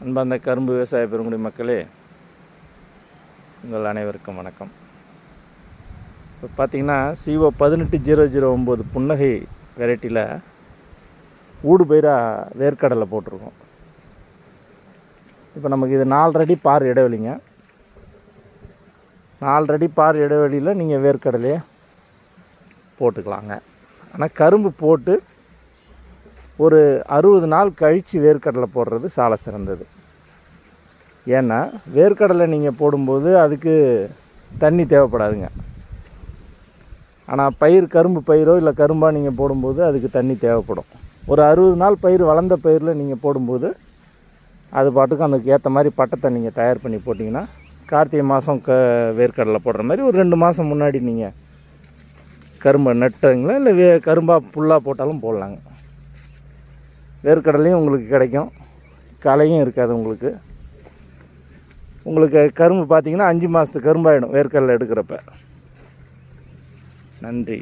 அன்பார்ந்த கரும்பு விவசாய பெருங்குடி மக்களே, உங்கள் அனைவருக்கும் வணக்கம். இப்போ பார்த்திங்கன்னா CO 18009 புன்னகை வெரைட்டியில் ஊடு பயிராக வேர்க்கடலை போட்டிருக்கோம். இப்போ நமக்கு இது 4 அடி பார் இடைவெளிங்க. 4 அடி பார் இடைவெளியில் நீங்கள் வேர்க்கடலையே போட்டுக்கலாங்க. ஆனால் கரும்பு போட்டு ஒரு 60 நாள் கழித்து வேர்க்கடலை போடுறது சால சிறந்தது. ஏன்னா வேர்க்கடலை நீங்கள் போடும்போது அதுக்கு தண்ணி தேவைப்படாதுங்க. ஆனால் கரும்பு பயிரோ இல்லை கரும்பாக நீங்கள் போடும்போது அதுக்கு தண்ணி தேவைப்படும். ஒரு 60 நாள் பயிர் வளர்ந்த பயிரில் நீங்கள் போடும்போது அது பாட்டுக்கு அதுக்கு ஏற்ற மாதிரி பட்டத்தை நீங்கள் தயார் பண்ணி போட்டிங்கன்னா கார்த்திகை மாதம் வேர்க்கடலை போடுற மாதிரி ஒரு 2 மாதம் முன்னாடி நீங்கள் கரும்பை நட்டுங்களா இல்லை கரும்பாக புல்லாக போட்டாலும் போடலாங்க. வேர்க்கடலையும் உங்களுக்கு கிடைக்கும், களையும் இருக்காது. உங்களுக்கு கரும்பு பார்த்திங்கன்னா 5 மாதத்துக்கு கரும்பாயிடும் வேர்க்கடலை எடுக்கிறப்ப. நன்றி.